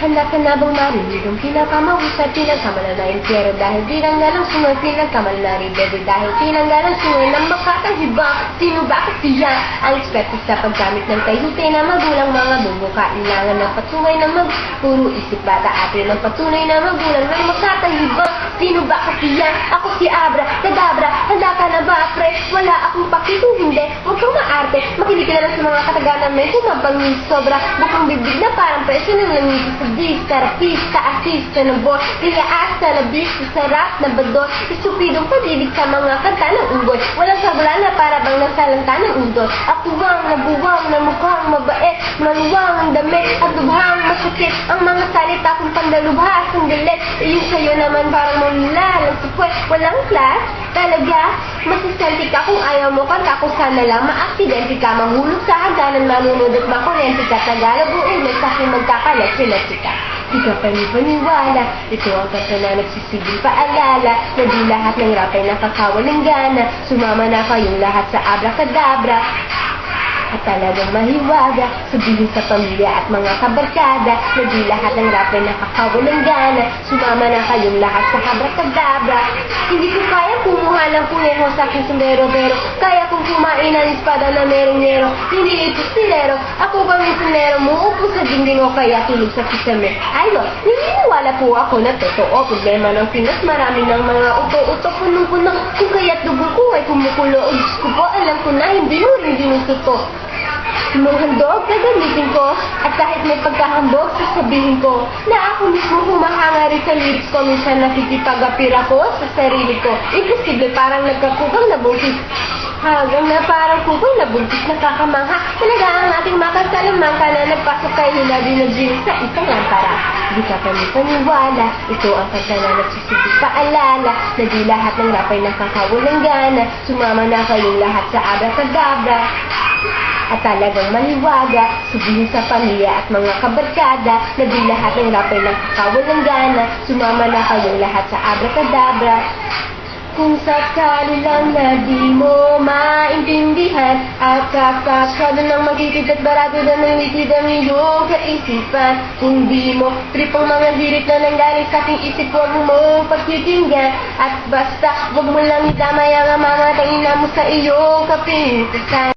Handa ka na bang marinig ang pinakamahusay, pinagkamalalaking pero dahil di lang nga lang sunod, pinagkamalalaking bebe dahil tinanggal ang sunod ng makakahibang. Sino ba kasi yan? Ang eksperto sa paggamit ng tayutay na magulang, mga bubo kailangan ng patunay na puro isip bata atin ng patunay na magulang ng makakahibang. Sino ba kasi yan? Ako si Abra, Kadabra, handa ka na ba pre? Wala akong pakitong hindi, huwag kang maarte, makinig ka na lang sa mga katagalan may kumabangis sobra, bukang bibig na parang preso ng langis sa vista, rapista, asista ng boy, liyaasa, labis, sarap na badot, isupidong pag-ibig sa mga kanta ng unggoy, walang sabula na para bang nasalanta ng udol, akuwang, nabuwang, na mukhang mabait, maluwang ang damit, at lubhang masakit, ang mga salita kong pandalubhas, ang galit, yung sayo naman parang mamula, lang supwet, walang class, talaga, masiselfie ka kung ayaw mo kanta, kung sana lang maaksidente ka, mahulog sa hagdanan, manunod at makuryente ka, Tagalog uulit sa aking magkakalat-silat ka. Di ka panipaniwala, ito ang kanta na nagsisigil paalala, na di lahat ng rap ay nakakawalang gana, sumama na kayong lahat sa abracadabra. At talagang mahiwaga, sabihin sa pamilya at mga kabarkada, na di lahat ng rap ay nakakawalang gana, sumama na kayong lahat sa abracadabra. Hindi ko kaya kumuha ng puneho sa aking sundero, pero kaya kong kumain ng espada na merenero. Hindi ito silero, ako ba misionero, muupo sa dingding o kaya tulog sa kisame. Ayo, naniniwala po ako na totoo, problema ng Pinas, marami ng mga uto-uto, punong-puno, kung kaya't dugo ko ay kumukulo. O Diyos ko po, alam ko na hindi mo rin ginusto. Nung handog, gagamitin ko, at kahit may pagkahambog, sasabihin ko na ako mismo humahanga rin sa lyrics ko. Minsan nakikipag-apir ako sa sarili ko. Imposible, parang nagkakubang na buntis. Hanggang na parang kubang na buntis, nakakamangha. Talaga ang ating makasalamangka na nagpasok kay hinabi na ginis sa isang lampara. Di ka panipaniwala, ito ang kanta na nagsisigil paalala, na di lahat ng rap ay nakakawalang gana, sumama na kayong lahat sa abracadabra. At talagang maliwaga, sabihin sa pamilya at mga kabarkada, na di lahat ng rap ay nakakawalang gana, sumama na kayong lahat sa abracadabra. Kung sakali lang na di mo maintindihan, at kakasado ng magigit at barado na ng litid ang iyong kaisipan, kung di mo trip ang mga hirit na nanggaling sa aking isip, huwag mo pagtitinggan, at basta huwag mo lang idamay ang mamatay na mo sa iyong kapintasan.